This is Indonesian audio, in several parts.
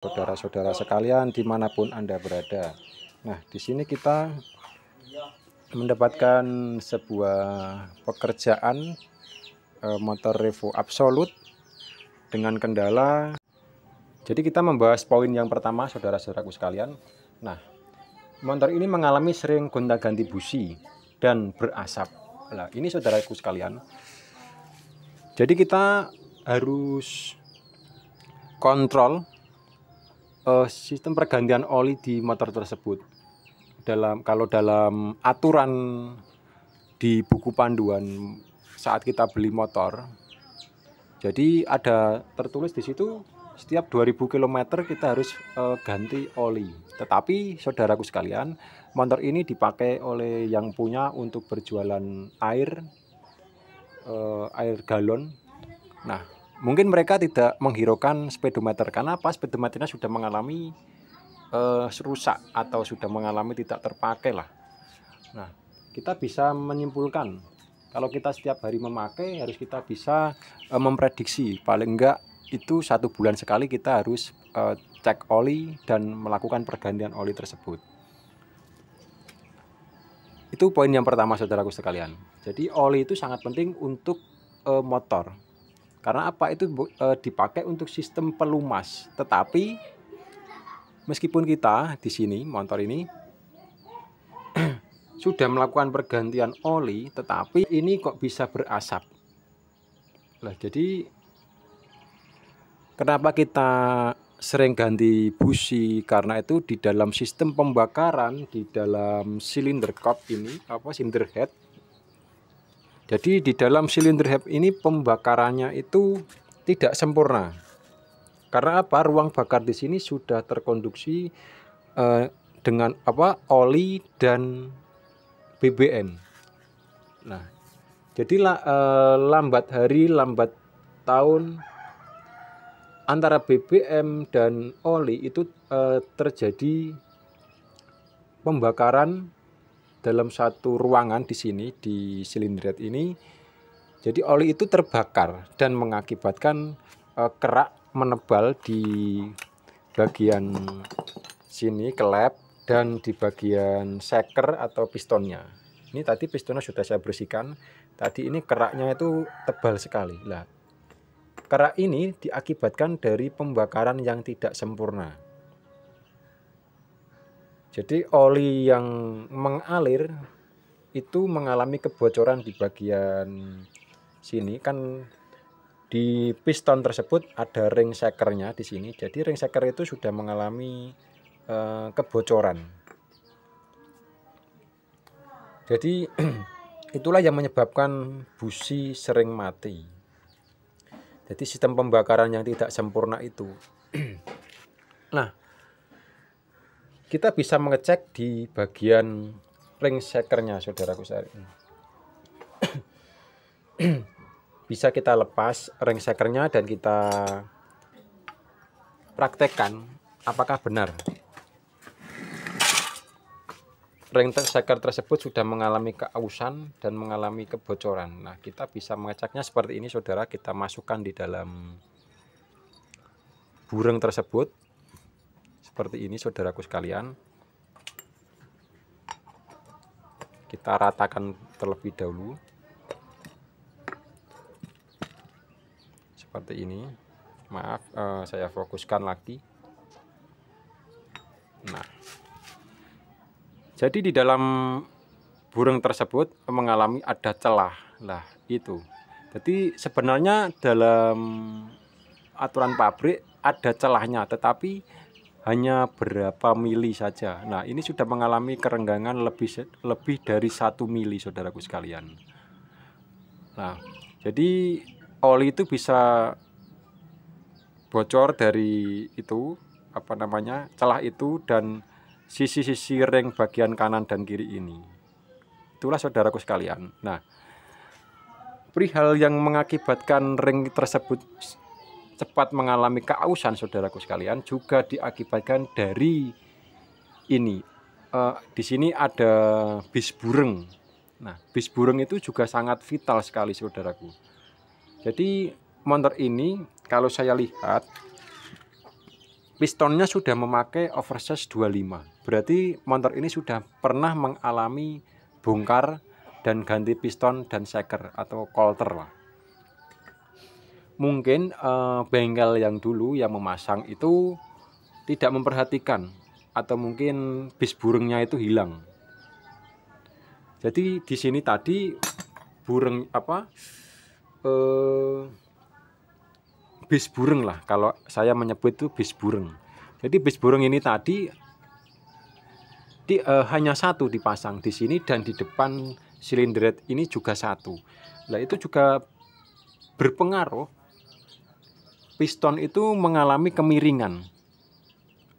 saudara-saudara sekalian dimanapun Anda berada. Nah, di sini kita mendapatkan sebuah pekerjaan motor Revo Absolute dengan kendala. Jadi kita membahas poin yang pertama, saudara-saudaraku sekalian. Nah, motor ini mengalami sering gonta-ganti busi dan berasap. Nah, ini saudaraku sekalian. Jadi kita harus kontrol sistem pergantian oli di motor tersebut. Kalau dalam aturan di buku panduan saat kita beli motor, jadi ada tertulis di situ setiap 2000 km kita harus ganti oli. Tetapi saudaraku sekalian, motor ini dipakai oleh yang punya untuk berjualan air galon. Nah, mungkin mereka tidak menghiraukan speedometer karena apa? Speedometernya sudah mengalami rusak atau sudah mengalami tidak terpakai lah. Nah, kita bisa menyimpulkan kalau kita setiap hari memakai, harus kita bisa memprediksi paling enggak itu 1 bulan sekali kita harus cek oli dan melakukan pergantian oli tersebut. Itu poin yang pertama, saudaraku sekalian. Jadi oli itu sangat penting untuk motor. Karena apa? Itu dipakai untuk sistem pelumas. Tetapi meskipun kita di sini motor ini sudah melakukan pergantian oli, tetapi ini kok bisa berasap. Nah, jadi kenapa kita sering ganti busi? Karena itu di dalam sistem pembakaran di dalam silinder kop ini, silinder head. Jadi di dalam silinder head ini pembakarannya itu tidak sempurna. Karena apa? Ruang bakar di sini sudah terkonduksi dengan oli dan BBM. Nah, jadi lambat hari lambat tahun antara BBM dan oli itu terjadi pembakaran dalam satu ruangan di sini di silinder head ini. Jadi oli itu terbakar dan mengakibatkan kerak menebal di bagian sini klep dan di bagian seker atau pistonnya. Ini tadi pistonnya sudah saya bersihkan. Tadi ini keraknya itu tebal sekali. Nah, kerak ini diakibatkan dari pembakaran yang tidak sempurna. Jadi oli yang mengalir itu mengalami kebocoran di bagian sini. Kan di piston tersebut ada ring sekernya di sini. Jadi ring seker itu sudah mengalami kebocoran. Jadi itulah yang menyebabkan busi sering mati. Jadi sistem pembakaran yang tidak sempurna itu. Nah, kita bisa mengecek di bagian ring sekernya, saudaraku sekalian. Bisa kita lepas ring sekernya dan kita praktekkan apakah benar ring seker tersebut sudah mengalami keausan dan mengalami kebocoran. Nah, kita bisa mengeceknya seperti ini, saudara. Kita masukkan di dalam burung tersebut seperti ini, saudaraku sekalian. Kita ratakan terlebih dahulu seperti ini. Maaf, saya fokuskan lagi. Nah, jadi di dalam burung tersebut mengalami ada celah. Nah, itu. Jadi sebenarnya dalam aturan pabrik ada celahnya, tetapi hanya berapa mili saja. Nah, ini sudah mengalami kerenggangan lebih dari 1 mili, saudaraku sekalian. Nah, jadi oli itu bisa bocor dari itu, celah itu dan sisi-sisi ring bagian kanan dan kiri ini. Itulah, saudaraku sekalian. Nah, perihal yang mengakibatkan ring tersebut cepat mengalami keausan, saudaraku sekalian, juga diakibatkan dari ini. Di sini ada bis burung. Nah, bis burung itu juga sangat vital sekali, saudaraku. Jadi motor ini kalau saya lihat pistonnya sudah memakai oversize 25. Berarti motor ini sudah pernah mengalami bongkar dan ganti piston dan shaker atau coulter lah. Mungkin bengkel yang dulu yang memasang itu tidak memperhatikan, atau mungkin bis burungnya itu hilang. Jadi di sini tadi burung bis burung lah, kalau saya menyebut itu bis burung. Jadi bis burung ini tadi hanya satu dipasang di sini, dan di depan silinder head ini juga satu. Nah, itu juga berpengaruh. Piston itu mengalami kemiringan,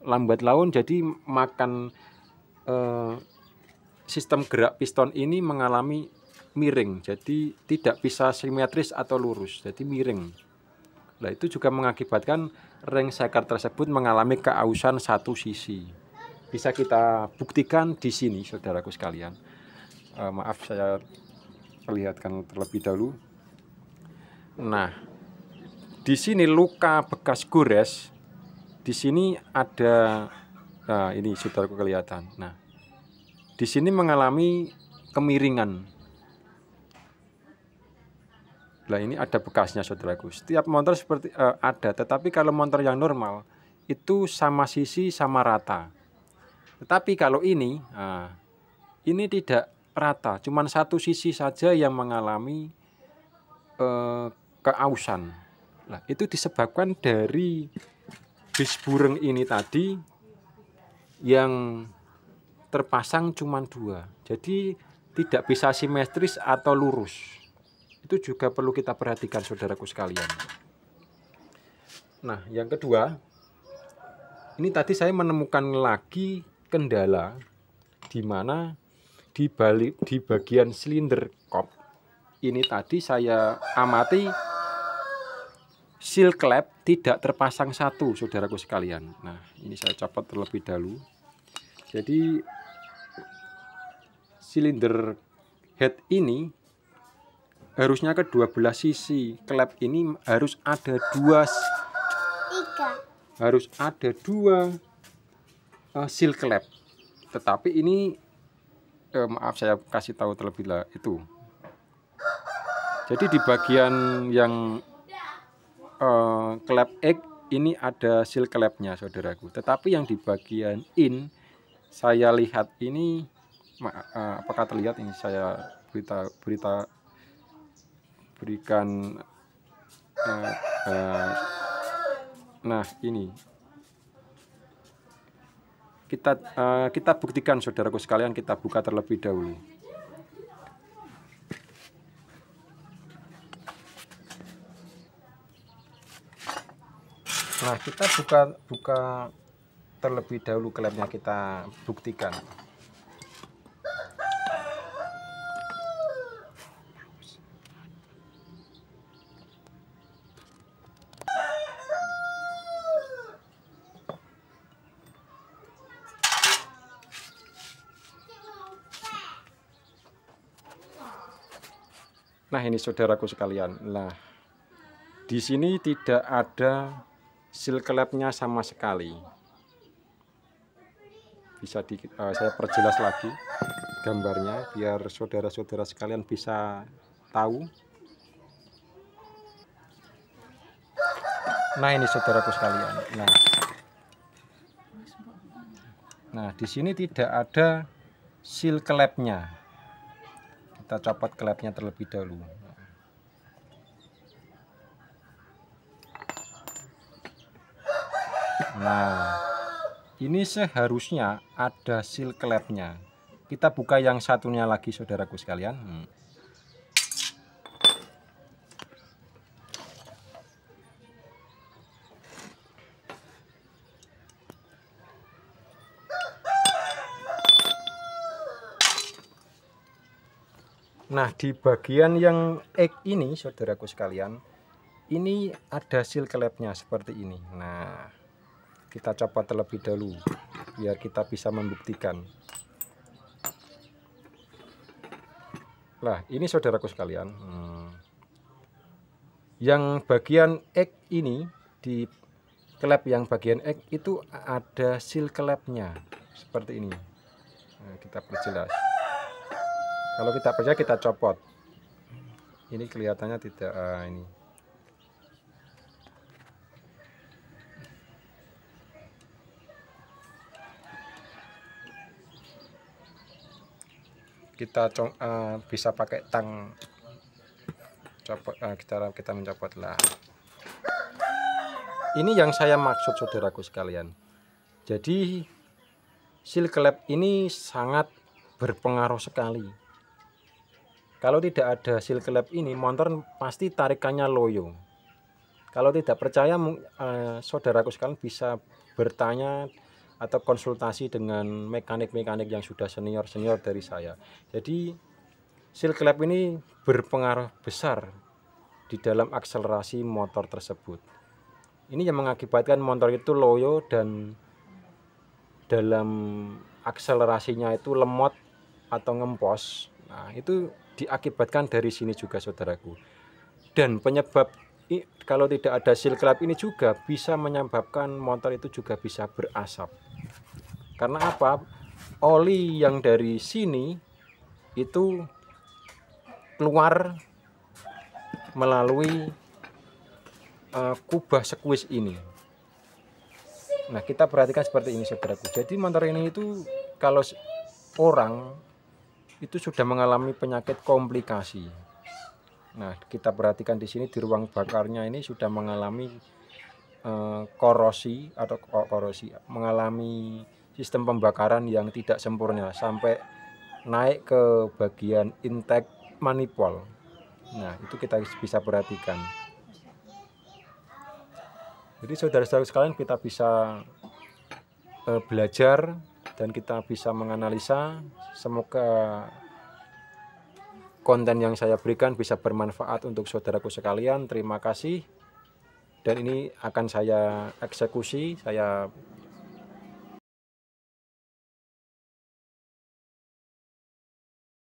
lambat laun, jadi makan sistem gerak piston ini mengalami miring, jadi tidak bisa simetris atau lurus, jadi miring. Nah, itu juga mengakibatkan ring shaker tersebut mengalami keausan satu sisi. Bisa kita buktikan di sini, saudaraku sekalian. Maaf, saya perlihatkan terlebih dahulu. Nah, di sini luka bekas gores. Di sini ada, nah ini saudaraku kelihatan. Nah, di sini mengalami kemiringan. Nah, ini ada bekasnya, saudaraku. Setiap motor seperti ada, tetapi kalau motor yang normal itu sama sisi, sama rata. Tetapi kalau ini tidak rata, cuman satu sisi saja yang mengalami keausan. Nah, itu disebabkan dari bis burung ini tadi yang terpasang cuma dua, jadi tidak bisa simetris atau lurus. Itu juga perlu kita perhatikan, saudaraku sekalian. Nah, yang kedua, ini tadi saya menemukan lagi kendala di mana di bagian silinder kop ini tadi saya amati seal clamp tidak terpasang satu, saudaraku sekalian. Nah, ini saya copot terlebih dahulu. Jadi silinder head ini harusnya kedua belah sisi klep ini harus ada dua seal klep. Tetapi ini maaf, saya kasih tahu terlebih dahulu itu. Jadi di bagian yang klep X ini ada seal klepnya, saudaraku. Tetapi yang di bagian in saya lihat ini, apakah terlihat ini, saya berikan nah ini kita buktikan, saudaraku sekalian. Kita buka terlebih dahulu. Nah, kita buka terlebih dahulu klepnya, kita buktikan. Nah, ini saudaraku sekalian. Nah, di sini tidak ada seal klepnya sama sekali. Bisa saya perjelas lagi gambarnya biar saudara-saudara sekalian bisa tahu. Nah, ini saudaraku sekalian. Nah, di sini tidak ada seal klepnya. Kita copot klepnya terlebih dahulu. Nah, ini seharusnya ada seal klepnya. Kita buka yang satunya lagi, saudaraku sekalian. Nah, di bagian yang X ini, saudaraku sekalian, ini ada seal klepnya seperti ini. Nah, kita copot terlebih dahulu biar kita bisa membuktikan. Nah, ini saudaraku sekalian, yang bagian X ini di klep yang bagian X itu ada seal klepnya seperti ini. Nah, kita perjelas. Kalau kita percaya kita copot. Ini kelihatannya tidak ini. Kita bisa pakai tang copot. Kita mencopot lah. Ini yang saya maksud saudaraku sekalian. Jadi seal klep ini sangat berpengaruh sekali. Kalau tidak ada seal klep ini, motor pasti tarikannya loyo. Kalau tidak percaya, saudaraku sekalian bisa bertanya atau konsultasi dengan mekanik-mekanik yang sudah senior dari saya. Jadi seal klep ini berpengaruh besar di dalam akselerasi motor tersebut. Ini yang mengakibatkan motor itu loyo dan dalam akselerasinya itu lemot atau ngempos. Nah, itu diakibatkan dari sini juga saudaraku. Dan penyebab kalau tidak ada seal klep ini juga bisa menyebabkan motor itu juga bisa berasap. Karena apa? Oli yang dari sini itu keluar melalui kubah squeeze ini. Nah, kita perhatikan seperti ini saudaraku. Jadi motor ini itu kalau orang itu sudah mengalami penyakit komplikasi. Nah, kita perhatikan di sini di ruang bakarnya ini sudah mengalami korosi, mengalami sistem pembakaran yang tidak sempurna sampai naik ke bagian intake manifold. Nah, itu kita bisa perhatikan. Jadi saudara-saudara sekalian, kita bisa belajar dan kita bisa menganalisa. Semoga konten yang saya berikan bisa bermanfaat untuk saudaraku sekalian. Terima kasih. Dan ini akan saya eksekusi, saya